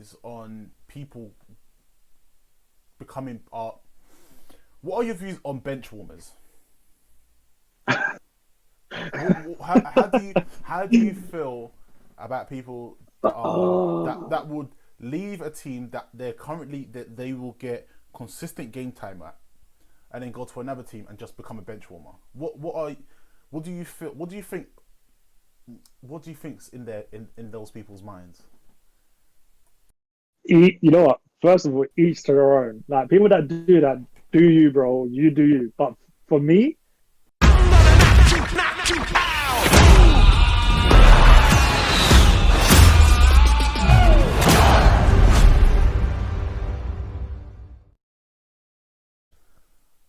views on people becoming what are your views on bench warmers? How do you feel about people that that would leave a team that they're currently that they will get consistent game time at, and then go to another team and just become a bench warmer? What do you feel? What do you think? What do you think's in those people's minds? You know what? First of all, each to their own. Like people that do that, do you, bro? You do you. But for me,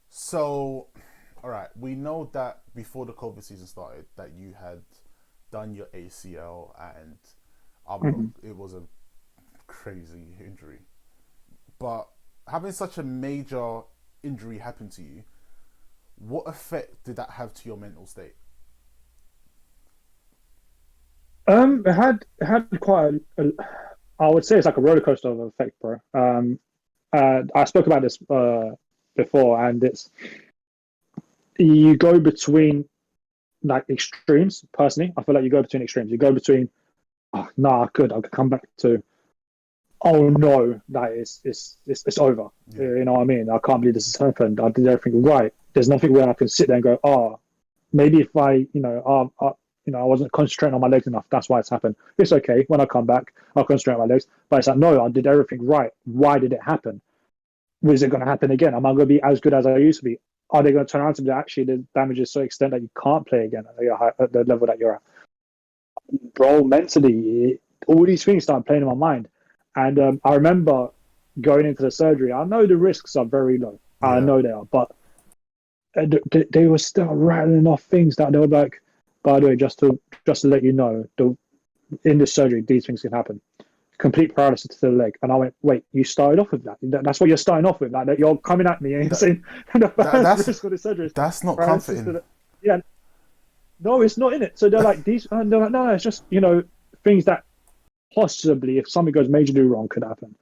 So, all right, we know that before the COVID season started, that you had done your ACL, and it was a crazy injury. But having such a major injury happen to you, what effect did that have to your mental state? it had quite I would say it's like a roller coaster of effect, bro. I spoke about this before, and it's you go between like extremes. Personally, I feel like you go between extremes. You go between, oh, nah, I could come back to, oh no, that it's over. Yeah, You know what I mean? I can't believe this has happened. I did everything right. There's nothing where I can sit there and go, oh, maybe if I wasn't concentrating on my legs enough. That's why it's happened. It's okay. When I come back, I'll concentrate on my legs. But it's like, no, I did everything right. Why did it happen? Was it going to happen again? Am I going to be as good as I used to be? Are they going to turn around to me? Actually, the damage is so extent that you can't play again at the level that you're at. Bro, mentally, all these things start playing in my mind. And I remember going into the surgery. I know the risks are very low. I yeah. know they are, but they were still rattling off things that they were like, by the way, just to let you know, in the surgery, these things can happen. Complete paralysis to the leg. And I went, wait, you started off with that? That's what you're starting off with? Like, that you're coming at me and you're That, saying the first that's risk of the surgery is that's not paralysis to comforting. the... Yeah, no, it's not in it. So they're like, and they're like, no, it's just, things that possibly, if something goes majorly wrong, could happen.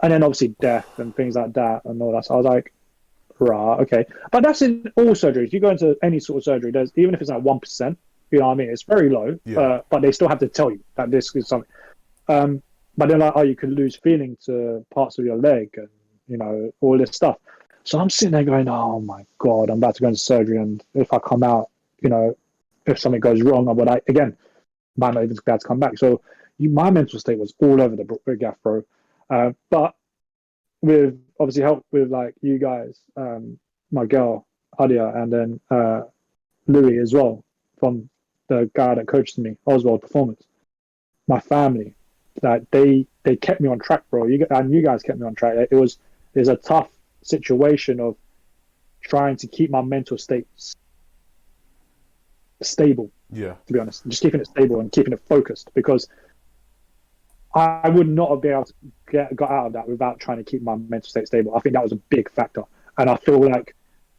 And then obviously death and things like that and all that. So I was like, right, okay. But that's in all surgeries. You go into any sort of surgery, there's even if it's like 1%, you know what I mean? It's very low, Yeah, but they still have to tell you that this is something. But they're like, oh, you could lose feeling to parts of your leg and, all this stuff. So I'm sitting there going, oh my God, I'm about to go into surgery. And if I come out, if something goes wrong, again, might not even be able to come back. So my mental state was all over the gaff, bro. But with obviously help with like you guys, my girl, Adia, and then Louis as well, from the guy that coached me, Oswald Performance, my family, that they kept me on track, bro. And you guys kept me on track. There's a tough situation of trying to keep my mental state stable, yeah, to be honest, just keeping it stable and keeping it focused, because I would not have been able to got out of that without trying to keep my mental state stable. I think that was a big factor, and I feel like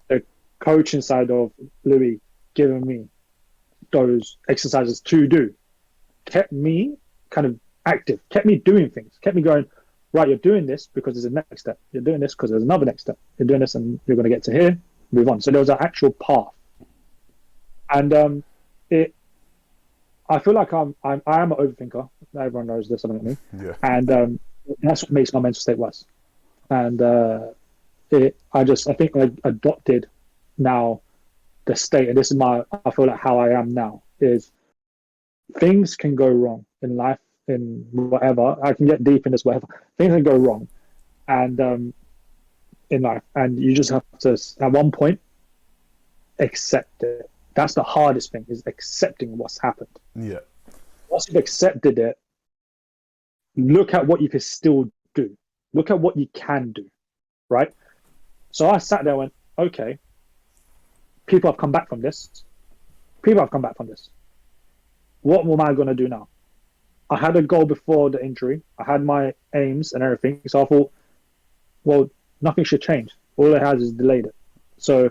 the coaching side of Louis giving me those exercises to do kept me kind of active, kept me doing things, kept me going, right, you're doing this because there's a next step. You're doing this because there's another next step. You're doing this and you're going to get to here, move on. So there was an actual path. And I feel like I am an overthinker. Everyone knows this about me. yeah. And that's what makes my mental state worse. And I think I adopted now the state, and this is I feel like how I am now, is things can go wrong in life, in whatever. I can get deep in this, whatever. Things can go wrong, and in life, and you just have to, at one point, accept it. That's the hardest thing, is accepting what's happened. Yeah. Once you've accepted it, look at what you can still do. Look at what you can do, right? So I sat there and went, okay, people have come back from this. People have come back from this. What am I going to do now? I had a goal before the injury. I had my aims and everything. So I thought, well, nothing should change. All it has is delayed it. So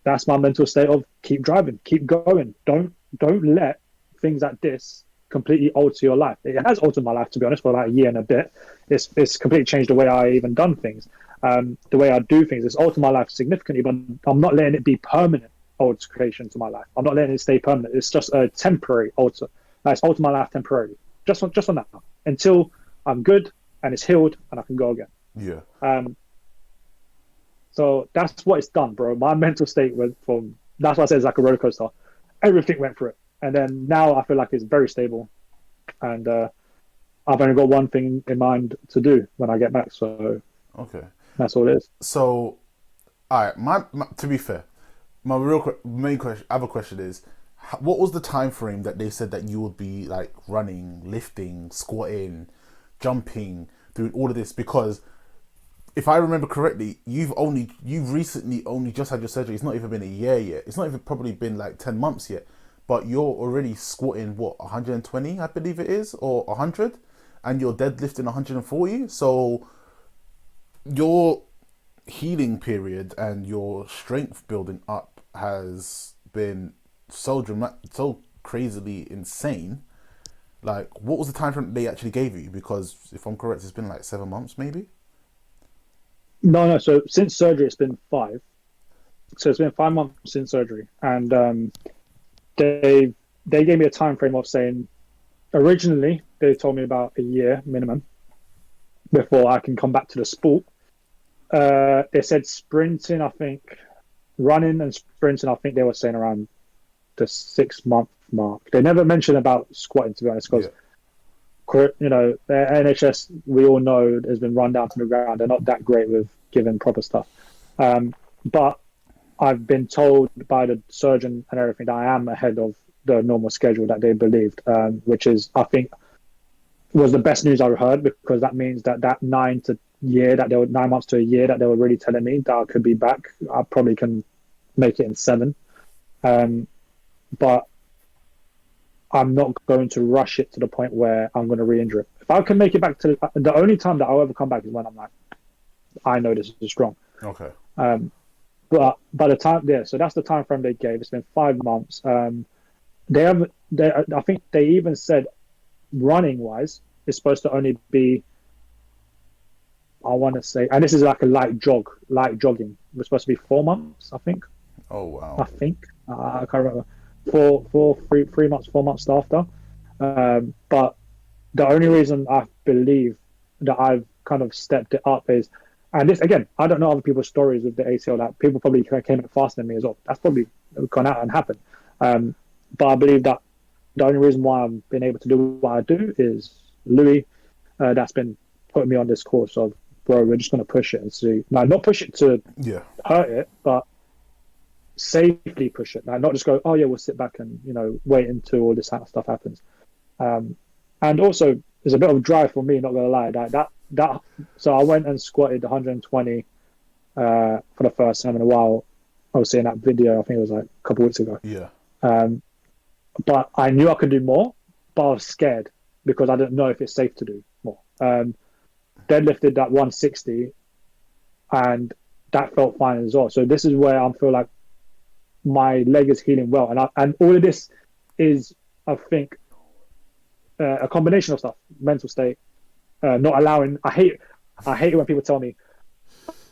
that's my mental state of keep driving, keep going. Don't let things like this completely alter your life. It has altered my life, to be honest, for about a year and a bit. It's completely changed the way I even done things, the way I do things. It's altered my life significantly, but I'm not letting it be permanent alteration to my life. I'm not letting it stay permanent. It's just a temporary alter. It's altered my life temporarily, just on that, until I'm good and it's healed and I can go again. Yeah. So that's what it's done, bro. My mental state went from, that's why I said it's like a roller coaster. Everything went through it. And then now I feel like it's very stable. And I've only got one thing in mind to do when I get back. So Okay. that's all it is. So, all right. My to be fair, my main question, other question is, what was the time frame that they said that you would be like running, lifting, squatting, jumping, doing all of this? Because if I remember correctly, you've recently only just had your surgery. It's not even been a year yet. It's not even probably been like 10 months yet. But you're already squatting, what, 120, I believe it is, or 100, and you're deadlifting 140. So your healing period and your strength building up has been so crazily insane. Like, what was the time frame they actually gave you? Because if I'm correct, it's been like 7 months, maybe. No. So since surgery, it's been 5. So it's been 5 months since surgery, and they gave me a time frame of saying, originally they told me about a year minimum before I can come back to the sport. They said sprinting, I think, running and sprinting, I think they were saying around the 6-month mark. They never mentioned about squatting, to be honest, because you know, the NHS, we all know, has been run down to the ground. They're not that great with giving proper stuff. But I've been told by the surgeon and everything that I am ahead of the normal schedule that they believed, which is, I think, was the best news I've heard, because that means that 9 months to a year that they were really telling me that I could be back, I probably can make it in 7. But I'm not going to rush it to the point where I'm going to re-injure it. If I can make it back to the only time that I'll ever come back is when I'm like, I know this is strong. Okay. But by the time, so that's the time frame they gave. It's been 5 months. I think they even said running wise, it's supposed to only be, I want to say, and this is like a light jogging. It's supposed to be 4 months, I think. Oh wow. I think I can't remember. 3 months, 4 months after. But the only reason I believe that I've kind of stepped it up is, and this again, I don't know other people's stories with the ACL, that people probably came in faster than me as well. That's probably gone out and happened. But I believe that the only reason why I've been able to do what I do is Louis, that's been putting me on this course of, bro, we're just going to push it and see. Now, not push it to hurt it, but safely push it. Like, not just go, oh yeah, we'll sit back and, you know, wait until all this kind of stuff happens. And also, there's a bit of drive for me, not gonna lie. That so I went and squatted 120 for the first time in a while. I was seeing that video, I think it was like a couple of weeks ago. Yeah. But I knew I could do more, but I was scared because I didn't know if it's safe to do more. Deadlifted that 160, and that felt fine as well. So this is where I feel like my leg is healing well, and all of this is, I think, a combination of stuff: mental state, not allowing. I hate it when people tell me,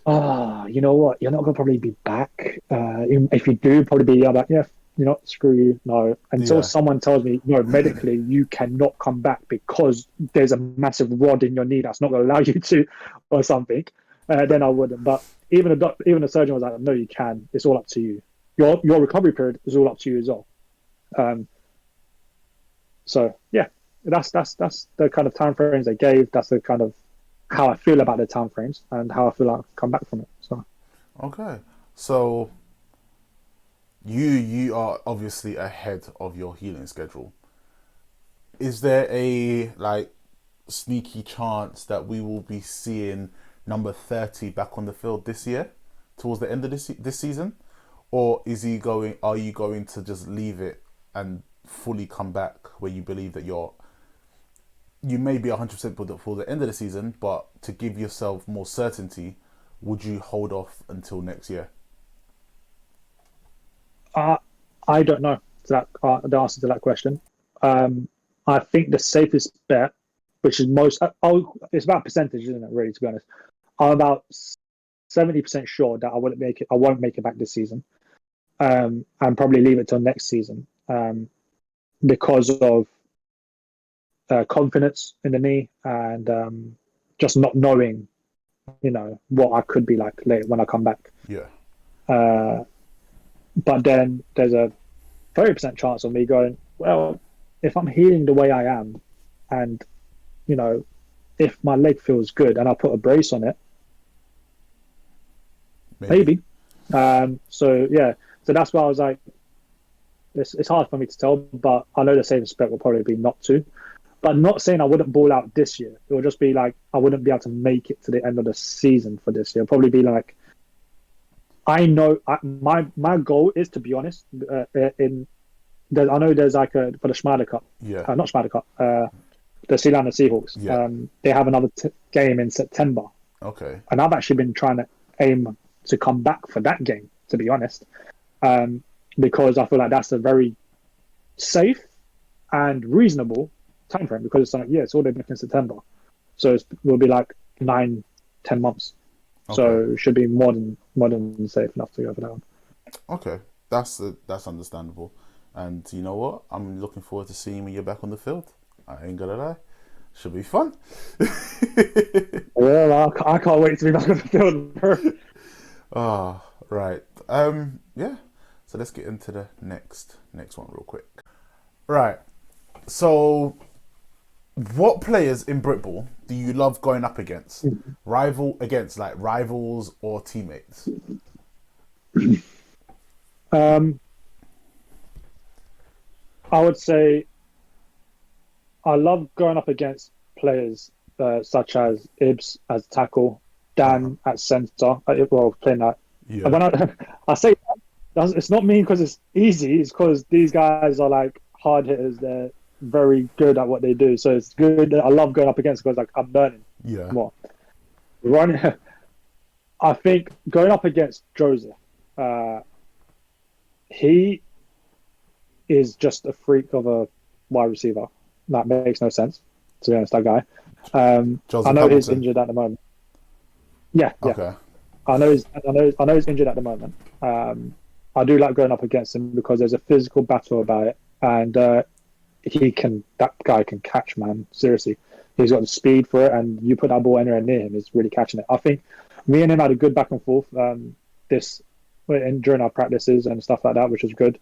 you know what, you're not gonna probably be back. If you do, probably be. I'm like, yeah, you know, screw you, no. Until someone tells me, no, medically you cannot come back because there's a massive rod in your knee that's not gonna allow you to, or something, then I wouldn't. But even the surgeon was like, no, you can. It's all up to you. Your recovery period is all up to you as well. So yeah, that's the kind of time frames they gave. That's the kind of how I feel about the time frames and how I feel like I've come back from it. So okay, so you are obviously ahead of your healing schedule. Is there a like sneaky chance that we will be seeing number 30 back on the field this year, towards the end of this season? Or are you going to just leave it and fully come back where you believe that you may be 100% for the end of the season, but to give yourself more certainty, would you hold off until next year? I don't know the answer to that question. I think the safest bet, which is it's about percentage, isn't it? Really, to be honest, I'm about 70% sure that I won't make it back this season, and probably leave it till next season, because of confidence in the knee and just not knowing, what I could be like later when I come back. Yeah. But then there's a 30% chance of me going, well, if I'm healing the way I am, and if my leg feels good and I put a brace on it, maybe. So that's why I was like, it's hard for me to tell, but I know the safest bet will probably be not to. But not saying I wouldn't ball out this year. It will just be like I wouldn't be able to make it to the end of the season for this year. It'll probably be like, I know my goal is, to be honest, I know there's like for the Schmader Cup. Yeah. Not Schmader Cup. The Sealand Seahawks. Yeah. They have another game in September. Okay. And I've actually been trying to aim to come back for that game, to be honest, because I feel like that's a very safe and reasonable time frame, because it's like, it's all in September, so it will be like 9-10 months. Okay. So it should be more than safe enough to go for that one. Okay, that's understandable. And you know what? I'm looking forward to seeing when you're back on the field. I ain't gonna lie, should be fun. Well, I can't wait to be back on the field, bro. Oh, right. Yeah. So let's get into the next one real quick. Right. So, what players in Britball do you love going up against? Rivals or teammates? I would say I love going up against players such as Ibs as tackle, Dan at centre. Playing that. Yeah. And when I say that, it's not mean because it's easy. It's because these guys are like hard hitters. They're very good at what they do, so it's good. I love going up against because like I'm learning more. I think going up against Joseph, he is just a freak of a wide receiver. That makes no sense, to be honest. That guy. I know he's injured at the moment. Yeah. Okay. I know he's injured at the moment. I do like going up against him because there's a physical battle about it, and that guy can catch, man. Seriously, he's got the speed for it, and you put that ball anywhere near him, he's really catching it. I think me and him had a good back and forth during our practices and stuff like that, which was good.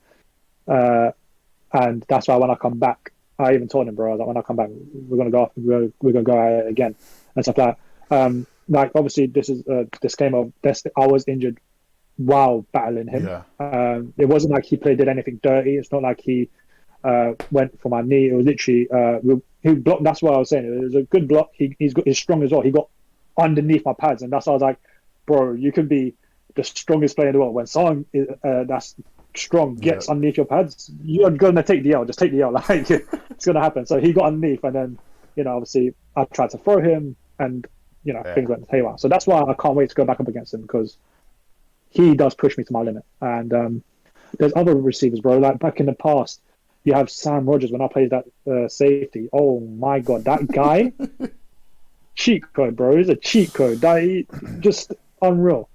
And that's why when I come back, I even told him, bro, I was like, when I come back, we're gonna go at it again and stuff like that. Like obviously, this game I was injured while battling him. Yeah. It wasn't like he did anything dirty. It's not like he went for my knee. It was literally he blocked. That's what I was saying. It was a good block. He's strong as well. He got underneath my pads, and that's why I was like, bro, you can be the strongest player in the world. When someone that's strong gets underneath your pads, you're gonna take the L. Just take the L. Like it's gonna happen. So he got underneath, and then obviously I tried to throw him, and things went haywire. So that's why I can't wait to go back up against him, because he does push me to my limit. And there's other receivers, bro. Like back in the past, you have Sam Rogers when I played that safety. Oh my god, that guy, cheat code, bro. He's a cheat code. Just unreal.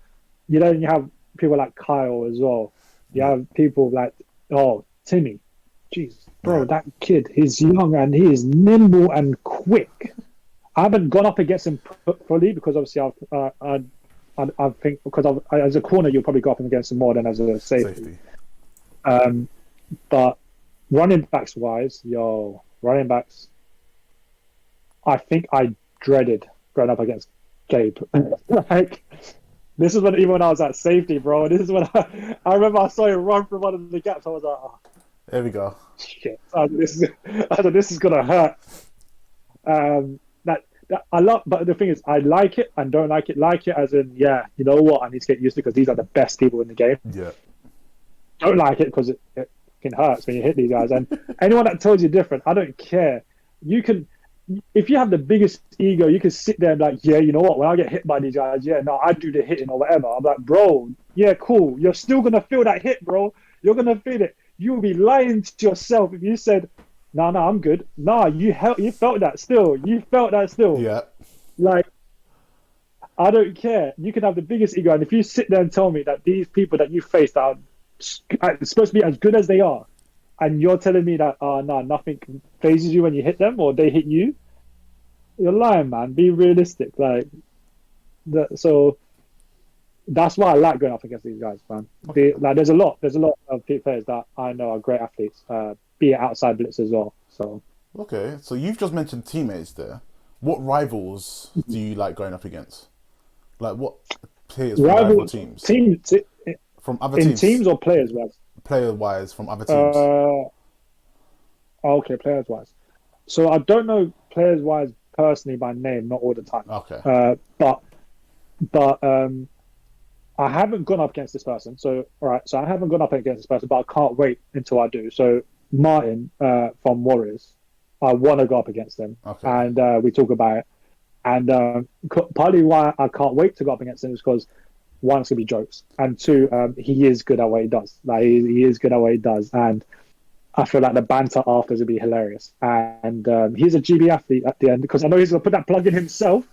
You have people like Kyle as well. You have people like Timmy. Jeez, bro, that kid. He's young and he is nimble and quick. I haven't gone up against him fully because obviously I think because as a corner you'll probably go up against him more than as a safety. But running backs wise, I think I dreaded going up against Gabe. Like this is even when I was at safety, bro. This is when I remember I saw him run through one of the gaps. I was like, oh, there we go. Shit, this is gonna hurt. That I love, but the thing is, I like it and don't like it. Like it as in, you know what, I need to get used to because these are the best people in the game. Yeah. Don't like it because it can hurt when you hit these guys. And anyone that tells you different, I don't care. You can, if you have the biggest ego, you can sit there and be like, you know what, when I get hit by these guys, I do the hitting or whatever. I'm like, bro, cool. You're still gonna feel that hit, bro. You're gonna feel it. You will be lying to yourself if you said, No, I'm good. No, you felt that still. You felt that still. Yeah. Like, I don't care. You can have the biggest ego, and if you sit there and tell me that these people that you face that are supposed to be as good as they are, and you're telling me that, no, nothing phases you when you hit them or they hit you, you're lying, man. Be realistic. Like, so that's why I like going up against these guys, man. Okay. Like, there's a lot of players that I know are great athletes, be it outside Blitz as well. So, Okay. So you've just mentioned teammates there. What rivals do you like going up against? Like what players from rival rivals, teams? teams From other in teams, teams or players wise. player wise, from other teams. Uh, okay, players wise. So I don't know players wise personally by name, not all the time. Okay. But I haven't gone up against this person. So all right, so I haven't gone up against this person, but I can't wait until I do. So Martin from Warriors, I want to go up against him, Okay. and we talk about it. And partly why I can't wait to go up against him is because one, it's gonna be jokes, and two, he is good at what he does. Like he is good at what he does, and I feel like the banter after will be hilarious. And he's a GB athlete at the end because I know he's gonna put that plug in himself.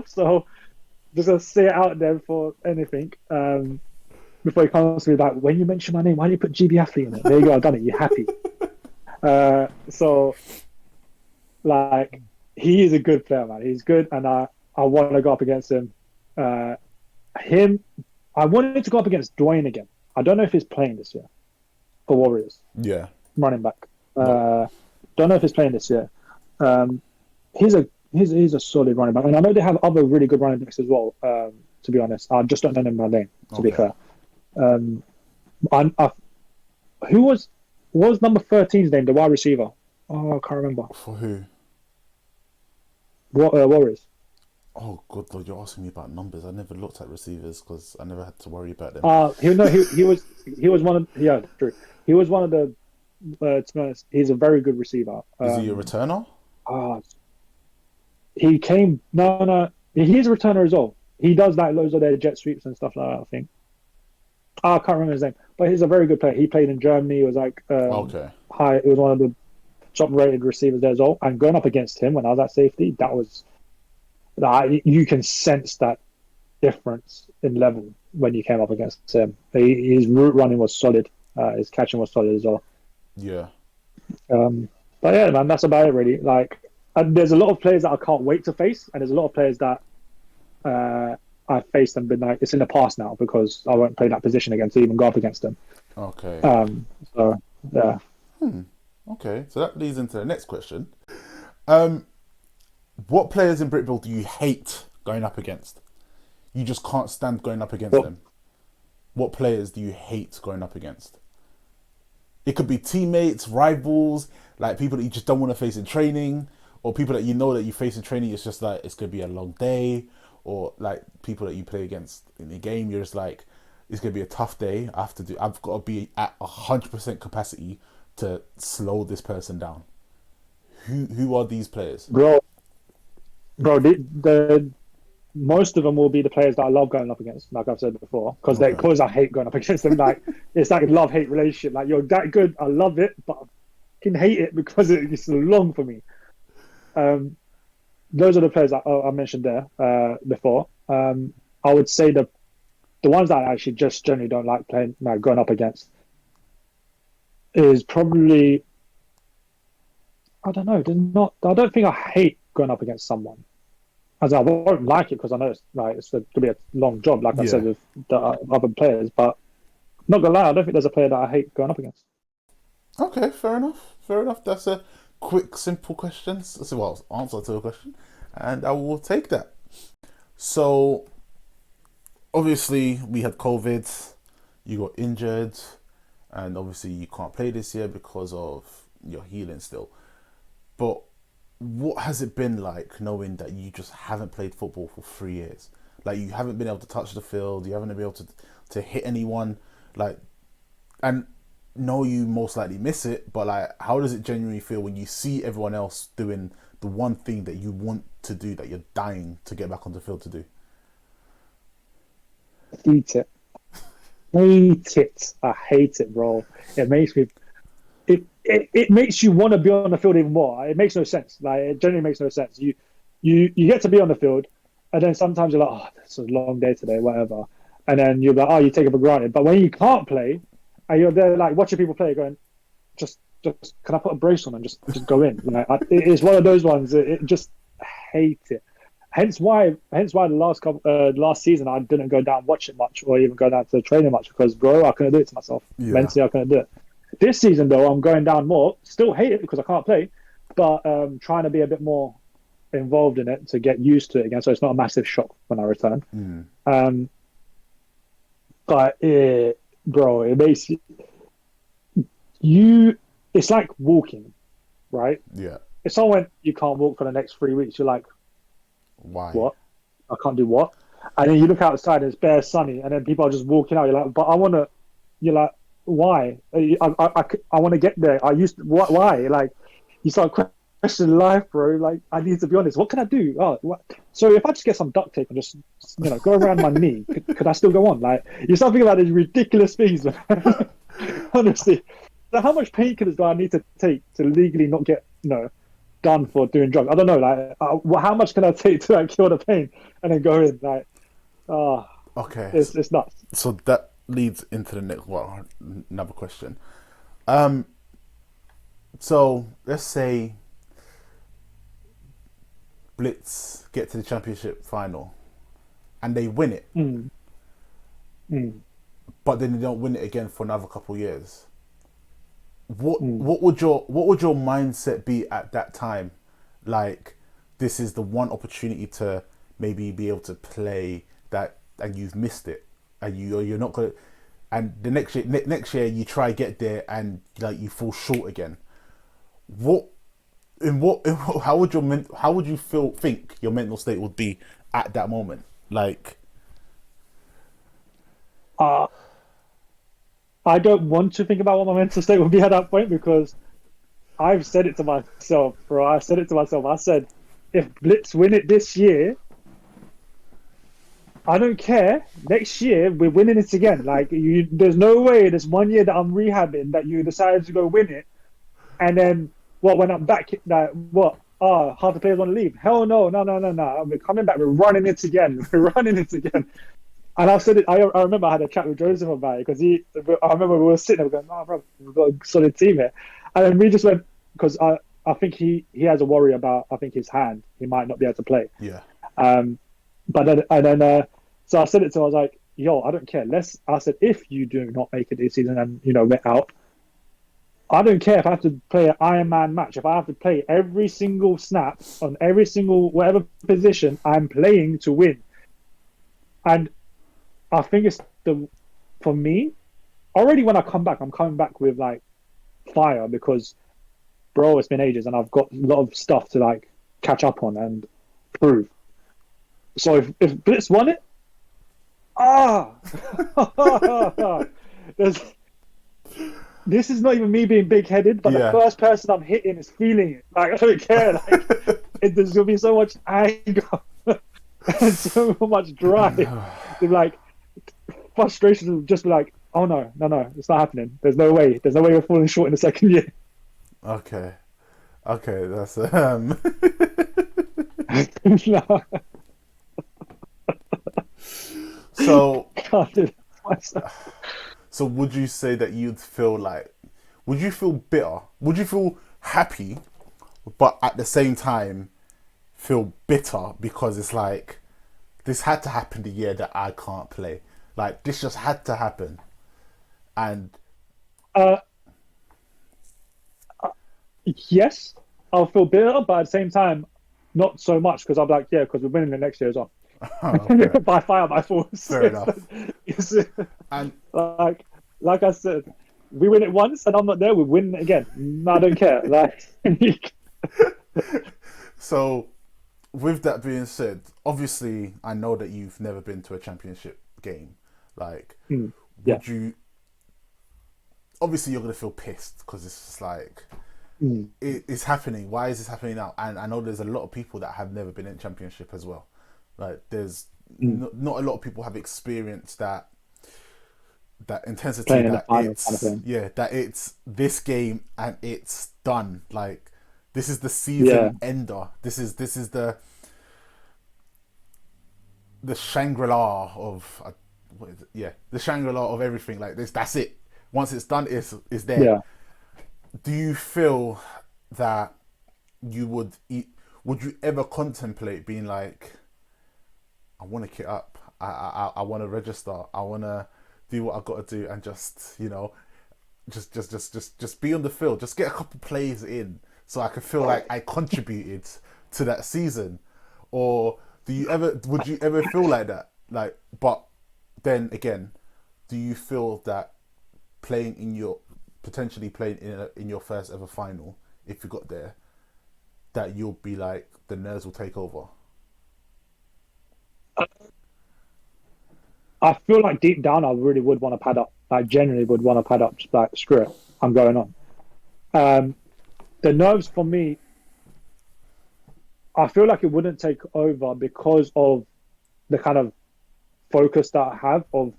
So just gonna say it out there for anything. Before he comes to me like, when you mention my name, why do you put GB athlete in it? There you go, I've done it. You're happy. So like he is a good player, man. He's good, and I want to go up against him. I wanted to go up against Dwayne again. I don't know if he's playing this year for Warriors. Yeah. Running back. Don't know if he's playing this year. He's a solid running back, and I know they have other really good running backs as well. To be honest, I just don't know them by name. To be fair, who was what was number 13's name? The wide receiver. Oh, I can't remember. For who? Warriors. Oh God, Lord, you're asking me about numbers. I never looked at receivers because I never had to worry about them. He was one of true. He was one of the. To be honest, he's a very good receiver. Is he a returner? He came. No, he's a returner as well. He does like loads of their jet sweeps and stuff like that, I think. I can't remember his name, but he's a very good player. He played in Germany. He was like high. He was one of the top-rated receivers there as well. And going up against him when I was at safety, that was you can sense that difference in level when you came up against him. His route running was solid. His catching was solid as well. Yeah. But yeah, man, that's about it really. Like, and there's a lot of players that I can't wait to face, and there's a lot of players that I've faced and been like, it's in the past now because I won't play that position again to even go up against them. Okay. So yeah. Okay, so that leads into the next question. What players in Britville do you hate going up against? You just can't stand going up against them. What players do you hate going up against? It could be teammates, rivals, like people that you just don't want to face in training, or people that you know that you face in training. It's just like it's gonna be a long day, or like people that you play against in the game. You're just like, it's gonna be a tough day. I've got to be at 100% capacity to slow this person down. Who are these players? Bro, the most of them will be the players that I love going up against, like I've said before, because I hate going up against them. Like it's like a love-hate relationship. Like you're that good, I love it, but I can hate it because it's long for me. Those are the players that I mentioned there before. I would say the ones that I actually just generally don't like playing, like going up against, is probably, I don't know. I don't think I hate going up against someone. As I won't like it because I know it's going to be a long job, like I said with the other players. But not gonna lie, I don't think there's a player that I hate going up against. Okay, fair enough. That's a quick, simple question. Well, answer to a question, and I will take that. So, obviously, we had COVID. You got injured, and obviously, you can't play this year because of your healing still. But what has it been like knowing that you just haven't played football for 3 years? Like you haven't been able to touch the field, you haven't been able to hit anyone, like, and know you most likely miss it, but like, how does it genuinely feel when you see everyone else doing the one thing that you want to do, that you're dying to get back on the field to do? Hate it. I hate it, bro. It makes me. it makes you want to be on the field even more. It makes no sense. Like it generally makes no sense. You get to be on the field, and then sometimes you're like, oh, it's a long day today, whatever. And then you're like, oh, you take it for granted. But when you can't play, and you're there like watching people play, going, just can I put a brace on and just go in? It's one of those ones. It just hate it. Hence why the last season I didn't go down and watch it much or even go down to the training much because bro, I couldn't do it to myself. Yeah. Mentally, I couldn't do it. This season though, I'm going down more. Still hate it because I can't play, but trying to be a bit more involved in it to get used to it again, so it's not a massive shock when I return. But bro, it makes you. It's like walking, right? Yeah. If someone went, you can't walk for the next 3 weeks, you're like, why? What? I can't do what? And then you look outside and it's bare sunny, and then people are just walking out. You're like, but I want to. You're like, why? I want to get there. Why? Like, you start questioning life, bro. Like, I need to be honest. What can I do? Oh, what? So if I just get some duct tape and just, go around my knee, could I still go on? Like, you start thinking about these ridiculous things, man. Honestly. So how much painkillers do I need to take to legally not get, done for doing drugs? I don't know. Like, how much can I take to like cure the pain and then go in? Like, okay, it's nuts. So that leads into the next another question. So let's say Blitz get to the championship final and they win it, but then they don't win it again for another couple of years. What would your mindset be at that time? Like, this is the one opportunity to maybe be able to play that, and you've missed it, and you're not gonna. And the next year you try get there and like you fall short again. How would you think your mental state would be at that moment? Like, I don't want to think about what my mental state would be at that point because I've said it to myself, bro. I said, if Blitz win it this year, I don't care. Next year, we're winning it again. Like, there's no way this 1 year that I'm rehabbing that you decided to go win it. And then, when I'm back, half the players want to leave. Hell no. We're coming back. We're running it again. And I said it. I remember I had a chat with Joseph about it because I remember we were sitting there going, bro, we've got a solid team here. And then we just went, because I think he has a worry about, I think his hand. He might not be able to play. Yeah. So I said it to him, I was like, yo, I don't care. I said, if you do not make it this season and, we're out, I don't care if I have to play an Iron Man match. If I have to play every single snap on every single whatever position, I'm playing to win. And I think it's for me, already when I come back, I'm coming back with like fire because, bro, it's been ages and I've got a lot of stuff to like catch up on and prove. So if Blitz won it, this is not even me being big-headed, but the first person I'm hitting is feeling it. Like, I don't care. Like, there's going to be so much anger and so much drive. Like, frustration will just be like, oh, no, it's not happening. There's no way we're falling short in the second year. Okay, that's... No. So would you say that you'd feel like, would you feel bitter? Would you feel happy, but at the same time feel bitter because it's like, this had to happen the year that I can't play. Like, this just had to happen. And... yes, I'll feel bitter, but at the same time, not so much because I'm like, because we're winning the next year as well. Oh, okay. By fire, by force. Fair enough. And like I said, we win it once and I'm not there, we win it again. No, I don't care. Like, so, with that being said, obviously, I know that you've never been to a championship game. Like, would you? Obviously, you're gonna feel pissed because it's just like it's happening. Why is this happening now? And I know there's a lot of people that have never been in championship as well. Like, there's not a lot of people have experienced that that intensity, playing in the that final kind of it's thing. that it's this game and it's done. Like this is the Yeah, season ender. This is the Shangri-La of what is it? Yeah, the Shangri-La of everything. Like this, that's it. Once it's done, it's there. yeah. Do you feel that you would you ever contemplate being like, I want to kit up, I want to register, I want to do what I got to do, and just just be on the field, just get a couple plays in, so I can feel like I contributed to that season? Or would you ever feel like that? Like, but then again, do you feel that potentially playing in your first ever final, if you got there, that you'll be like the nerves will take over? I feel like deep down, I really would want to pad up. Like, genuinely would want to pad up. Just like, screw it, I'm going on. The nerves for me, I feel like it wouldn't take over because of the kind of focus that I have of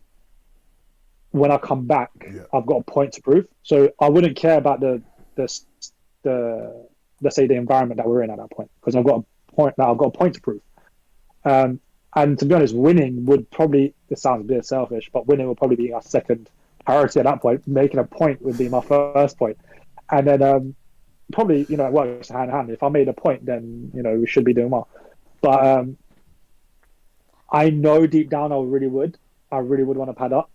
when I come back, Yeah. I've got a point to prove. So I wouldn't care about the let's say the environment that we're in at that point, because I've got a point to prove. And to be honest, winning would probably, this sounds a bit selfish, but winning would probably be our second priority at that point. Making a point would be my first point. And then probably, it works hand in hand. If I made a point, then, we should be doing well. But I know deep down I really would want to pad up.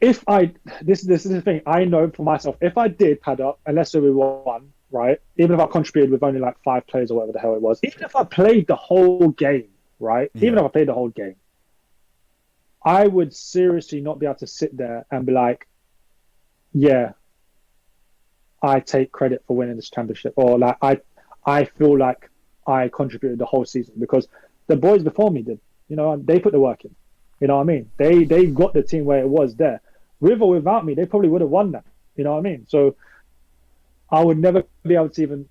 This is the thing, I know for myself, if I did pad up, and let's say we won, right? Even if I contributed with only like 5 plays or whatever the hell it was, even if I played the whole game, right? Yeah. Even if I played the whole game, I would seriously not be able to sit there and be like, yeah, I take credit for winning this championship, or like I feel like I contributed the whole season, because the boys before me did. They put the work in. You know what I mean? They got the team where it was there. With or without me, they probably would have won that. You know what I mean? So I would never be able to even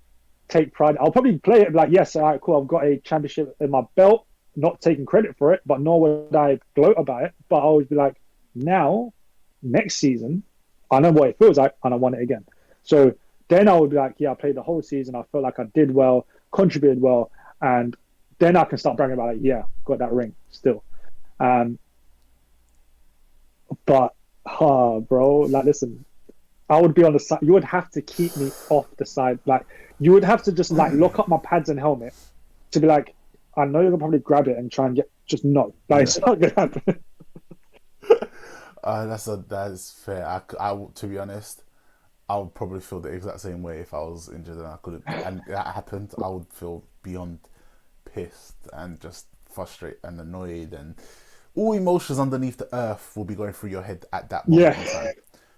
take pride. I'll probably play it like, yes, all right, cool, I've got a championship in my belt, not taking credit for it, but nor would I gloat about it. But I always be like, now, next season, I know what it feels like, and I want it again. So then I would be like, yeah, I played the whole season. I felt like I did well, contributed well, and then I can start bragging about it. Yeah, got that ring still. But, bro, like, listen, I would be on the side. You would have to keep me off the side. Like, you would have to just like lock up my pads and helmet to be like, I know you're gonna probably grab it and try and just no. Like, it's not gonna happen. That is fair. To be honest, I would probably feel the exact same way if I was injured and I couldn't, and that happened. I would feel beyond pissed and just frustrated and annoyed, and all emotions underneath the earth will be going through your head at that moment in time.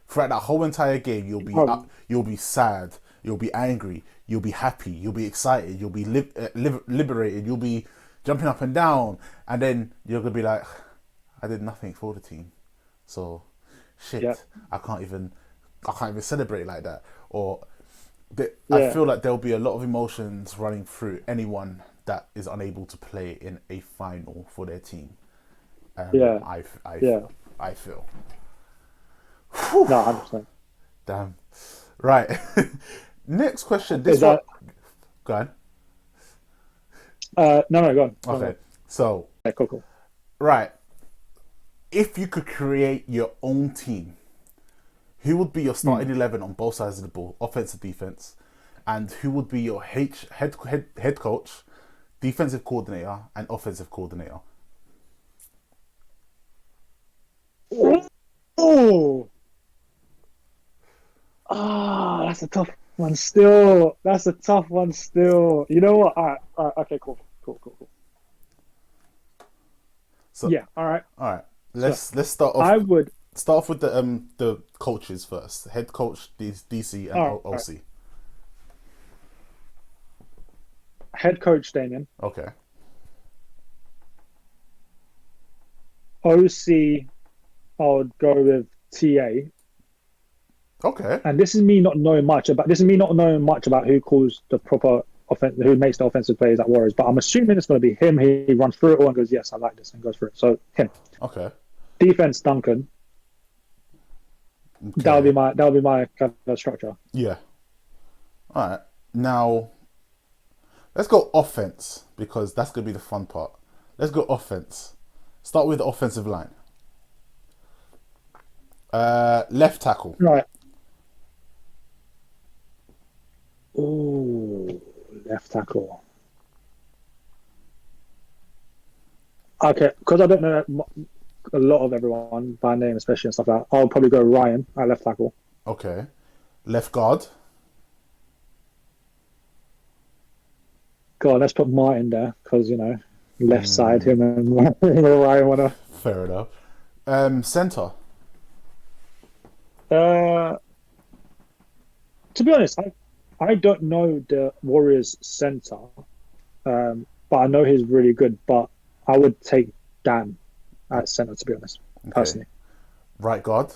Throughout that whole entire game, you'll be up, you'll be sad, you'll be angry, you'll be happy, you'll be excited, you'll be liberated, you'll be jumping up and down, and then you're gonna be like, I did nothing for the team, so shit, Yeah. I can't even celebrate like that. Or I feel like there'll be a lot of emotions running through anyone that is unable to play in a final for their team. I feel. No, 100%. Damn. Right. Next question. Go on. No, go on. Okay. So. Yeah, cool. Right. If you could create your own team, who would be your starting 11 on both sides of the ball, offense and defense, and who would be your head coach, defensive coordinator, and offensive coordinator? Oh, that's a tough one still. You know what? All right. Okay, cool. So, yeah, all right. Let's start off. I would start off with the coaches first. Head coach, DC, and OC. Right. Head coach Damien. Okay. OC, I would go with TA. Okay. And this is me not knowing much about who calls the proper offense, who makes the offensive plays at Warriors. But I'm assuming it's going to be him. He runs through it all and goes, "Yes, I like this," and goes for it. So him. Okay. Defense, Duncan. Okay. That'll be my kind of structure. Yeah. All right. Now let's go offense because that's gonna be the fun part. Let's go offense. Start with the offensive line. Left tackle. Right. Oh, left tackle. Okay, because I don't know a lot of everyone by name, especially and stuff like that. I'll probably go Ryan at left tackle. Okay. Left guard. God, let's put Martin there because left side him and Ryan wanna. Fair enough. Center. To be honest, I don't know the Warriors center, but I know he's really good. But I would take Dan at center, to be honest, personally. Right guard.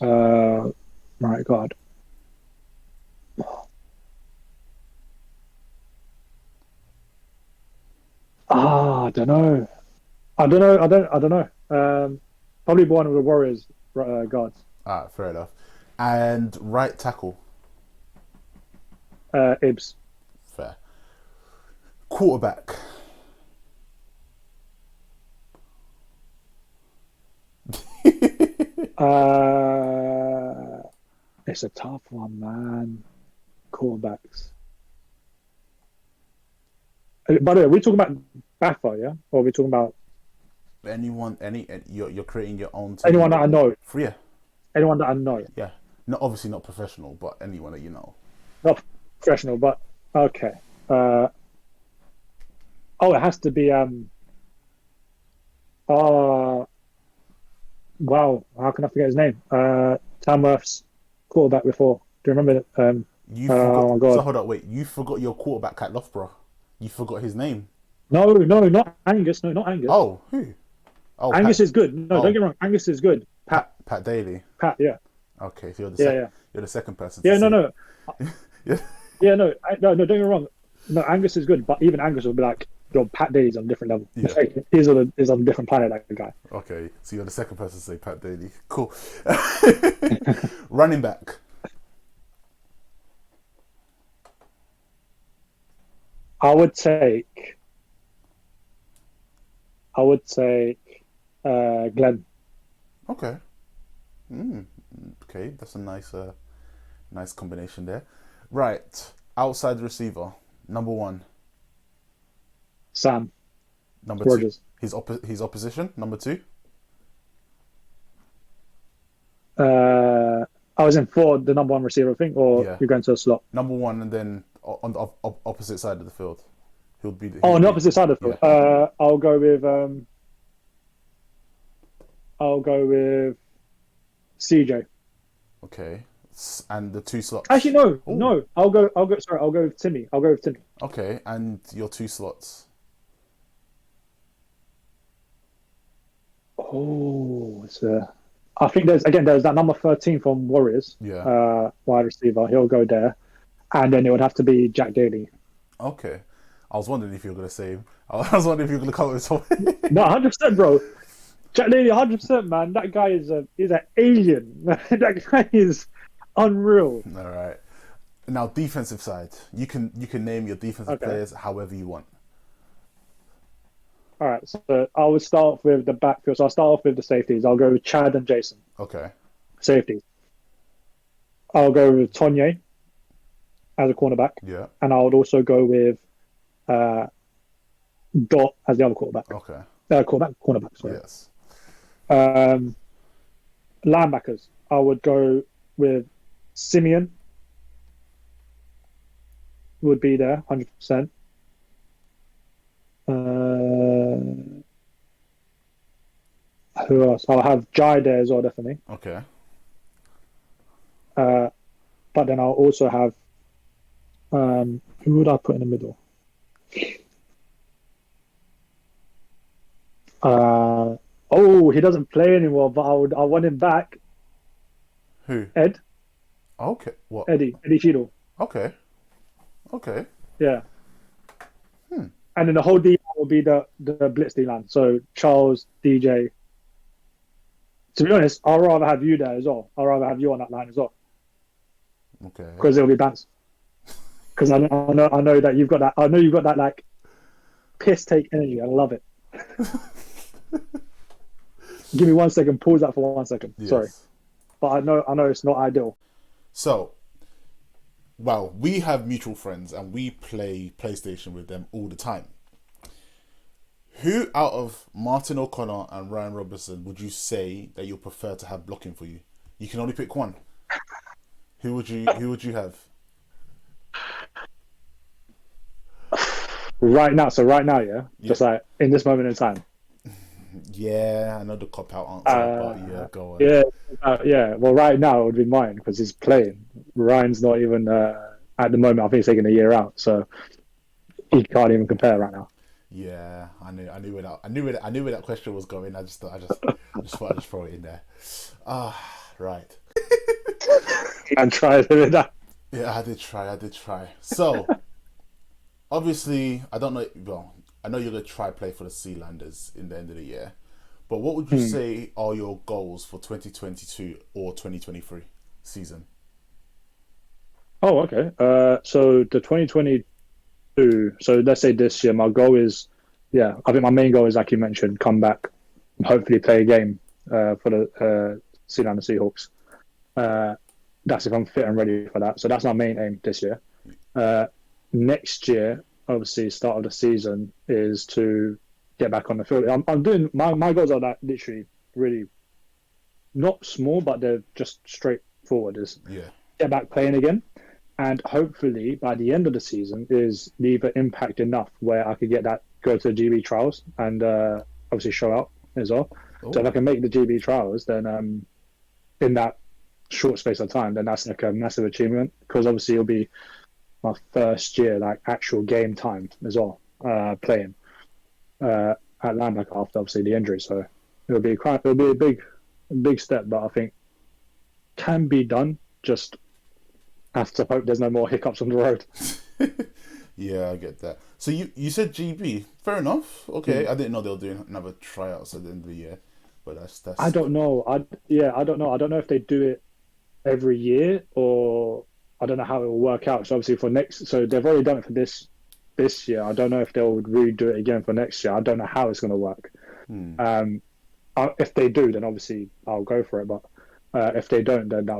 Right guard. I don't know. I don't know. Probably one of the Warriors guards. Fair enough. And right tackle. Ibs. Fair. Quarterback. It's a tough one, man. Quarterbacks. By the way, are we talking about Baffa, yeah? Or are we talking about Anyone, you're creating your own team. anyone that I know? Yeah. Anyone that I know. Yeah. Not obviously not professional, but anyone that you know. Not professional, but okay. It has to be wow, how can I forget his name? Tamworth's quarterback before. Do you remember that? You forgot. Oh my God. So hold up, wait. You forgot your quarterback at Loughborough. You forgot his name. No, not Angus. No, not Angus. Oh, who? Oh, Angus Pat. is good. No, don't get me wrong. Angus is good. Pat Daly. Pat, yeah. Okay, so you're the second person. Yeah, to no. Yeah. Yeah, no, don't get me wrong. No, Angus is good, but even Angus will be like, yo, Pat Daly's on a different level. Yeah. He's on a different planet, like the guy. Okay, so you're the second person to say Pat Daly. Cool. Running back. I would take Glenn. Okay. Okay, that's a nice combination there. Right, outside receiver, number one. Sam. Number Rogers. two. His opposition, number two. I was in for the number one receiver, I think, or Yeah. you're going to a slot. Number one, and then on the opposite side of the field, he'll be. On the opposite side of the field. Yeah. I'll go with CJ. Okay, and the two slots. Actually, Ooh. no. I'll go. Sorry, I'll go with Timmy. Okay, and your two slots. Oh, I think there's that number 13 from Warriors. Yeah. Wide receiver. He'll go there, and then it would have to be Jack Daly. Okay, I was wondering if you were gonna say him. I was wondering if you were gonna come up with something. No, 100%, bro. Jack Daly, 100%, man. That guy is an alien. That guy is unreal. All right. Now defensive side, you can name your defensive players however you want. All right, so I would start with the backfield. So I'll start off with the safeties. I'll go with Chad and Jason. Okay. Safeties. I'll go with Tonye as a cornerback. Yeah. And I would also go with Dot as the other quarterback. Okay. Cornerback, sorry. Yes. Linebackers. I would go with Simeon. Would be there, 100%. Who else? I'll have Jai there as well, definitely. Okay. But then I'll also have who would I put in the middle? He doesn't play anymore, but I want him back. Who? Ed. Okay. What? Eddie Cheadle. Okay. Yeah. And then the whole D will be the Blitz D line. So Charles, DJ, To be honest, I'd rather have you there as well. I'd rather have you on that line as well Okay. because it'll be balanced. Because I know that you've got that. I know you've got that like piss take energy. I love it. Give me 1 second. Pause that for 1 second. Yes. Sorry, but I know it's not ideal. So, well, we have mutual friends and we play PlayStation with them all the time. Who out of Martin O'Connor and Ryan Robertson would you say that you prefer to have blocking for you? You can only pick one. Who would you have? Right now, yeah, just like in this moment in time. Yeah, I know the cop out answer, but yeah, go on. Yeah. Well, right now it would be mine because he's playing. Ryan's not even at the moment. I think he's taking a year out, so he can't even compare right now. Yeah, I knew where that question was going. I just thought I'd just throw it in there. Right. And try to do that. Yeah, I did try. So, obviously, I don't know. Well, I know you're gonna try play for the Sealanders in the end of the year, but what would you say are your goals for 2022 or 2023 season? Oh, okay. So the 2022. So let's say this year, my goal is, I think my main goal is, like you mentioned, come back, hopefully play a game for the Sealand Seahawks. That's if I'm fit and ready for that. So that's my main aim this year. Next year, obviously, start of the season is to get back on the field. I'm doing my goals are like literally really not small, but they're just straightforward. Is get back playing again. And hopefully, by the end of the season, is leave an impact enough where I could go to the GB trials and obviously show out as well. Oh. So if I can make the GB trials, then in that short space of time, then that's like a massive achievement because obviously it'll be my first year, like actual game time as well, playing at linebacker after obviously the injury. So it'll be a big step, but I think can be done. Just have to hope there's no more hiccups on the road. Yeah, I get that. So you said GB, fair enough. Okay, I didn't know they were doing another tryouts at the end of the year, but that's. I don't know. I don't know. I don't know if they do it every year or I don't know how it will work out. So obviously so they've already done it for this year. I don't know if they'll redo it again for next year. I don't know how it's going to work. If they do, then obviously I'll go for it. But if they don't, then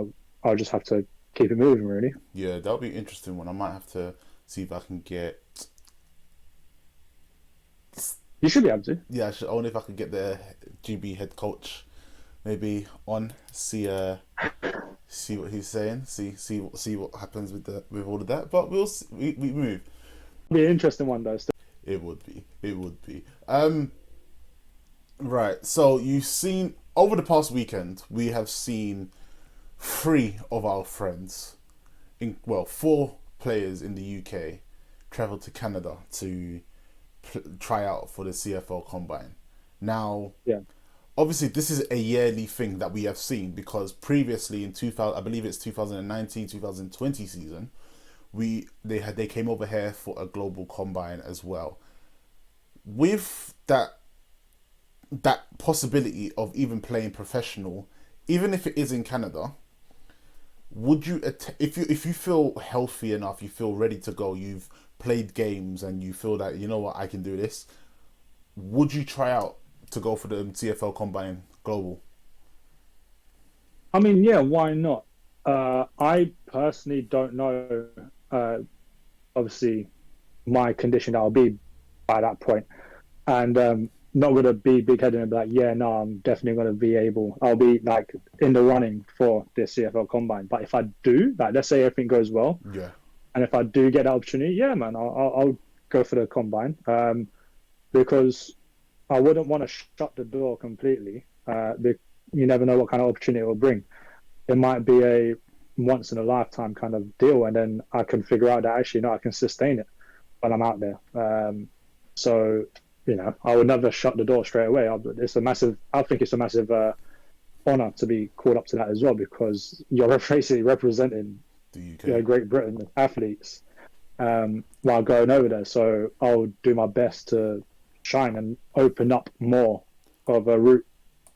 I'll just have to keep it moving, really. Yeah, that'll be an interesting one. I might have to see if I can get. You should be able to. Yeah, only if I could get the GB head coach, maybe on see what he's saying, see what happens with all of that. But we'll see, we move. It'll be an interesting one though. It would be. Right. So you've seen over the past weekend, we have seen 3 of our friends, 4 players in the UK, travel to Canada to try out for the CFL Combine. Now, obviously, this is a yearly thing that we have seen because previously in 2000, I believe it's 2019, 2020 season, they came over here for a global combine as well. With that possibility of even playing professional, even if it is in Canada. Would you, if you feel healthy enough, you feel ready to go, you've played games and you feel that, you know what, I can do this, would you try out to go for the CFL Combine Global? I mean, yeah, why not? I personally don't know, obviously, my condition that I'll be by that point. And not going to be big-headed and be like, I'm definitely going to be I'll be like in the running for this CFL Combine. But if I do, like, let's say everything goes well, and if I do get that opportunity, man, I'll go for the Combine, because I wouldn't want to shut the door completely. You never know what kind of opportunity it will bring. It might be a once-in-a-lifetime kind of deal, and then I can figure out that actually, no, I can sustain it when I'm out there. So, I would never shut the door straight away. I think it's a massive honor to be called up to that as well, because you're basically representing the UK, Great Britain athletes while going over there. So I'll do my best to shine and open up more of a route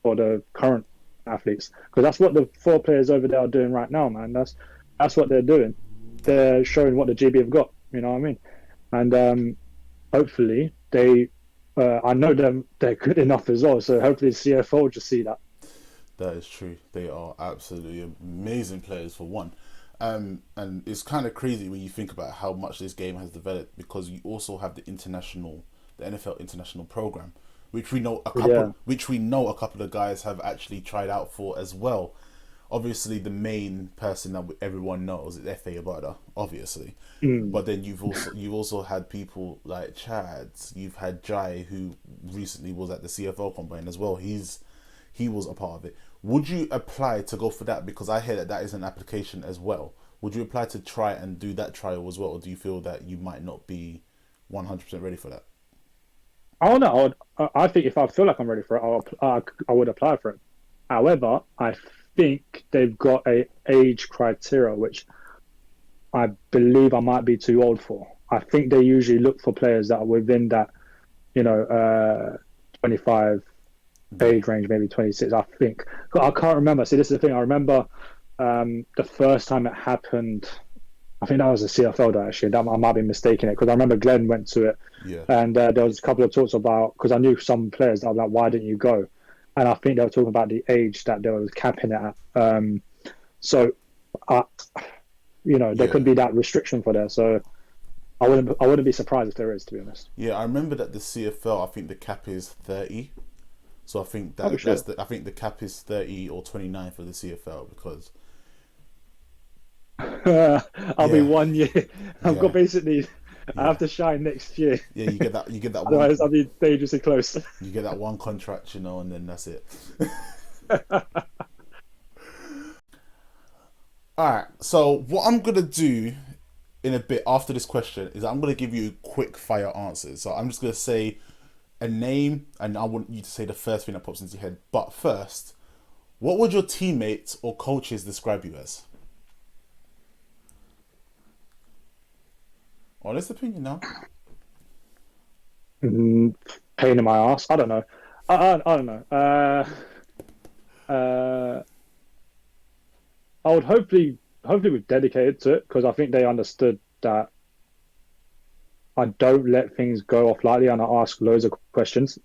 for the current athletes, because that's what the 4 players over there are doing right now, man. That's what they're doing. They're showing what the GB have got. You know what I mean? And hopefully they, I know them. They're good enough as well. So hopefully the CFO will just see that. That is true. They are absolutely amazing players for one. And it's kind of crazy when you think about how much this game has developed, because you also have the NFL international program, which we know a couple of guys have actually tried out for as well. Obviously, the main person that everyone knows is F.A. Abada, obviously. But then you've also had people like Chad. You've had Jai, who recently was at the CFL combine as well. He was a part of it. Would you apply to go for that? Because I hear that is an application as well. Would you apply to try and do that trial as well, or do you feel that you might not be 100% ready for that? I don't know. I think if I feel like I'm ready for it, I would apply for it. However, I think they've got a age criteria which I believe I might be too old for. I think they usually look for players that are within that, 25 age range, maybe 26. I think. I can't remember. See, this is the thing. I remember the first time it happened. I think that was a CFL day, actually. I might be mistaking it, because I remember Glenn went to it, and there was a couple of talks about, because I knew some players that I was like, why didn't you go? And I think they were talking about the age that they were capping it at. So, there could be that restriction for there. So I wouldn't be surprised if there is, to be honest. Yeah, I remember that the CFL, I think the cap is 30. So I think I think the cap is 30 or 29 for the CFL, because I'll be 1 year. I've got basically. I have to shine next year. Yeah, you get that. Otherwise, I'll be dangerously close. You get that one contract, and then that's it. All right. So what I'm gonna do in a bit after this question is I'm gonna give you quick fire answers. So I'm just gonna say a name, and I want you to say the first thing that pops into your head. But first, what would your teammates or coaches describe you as? Honest opinion now. Pain in my ass. I don't know. I don't know. I would hopefully we've dedicated to it, because I think they understood that I don't let things go off lightly, and I ask loads of questions.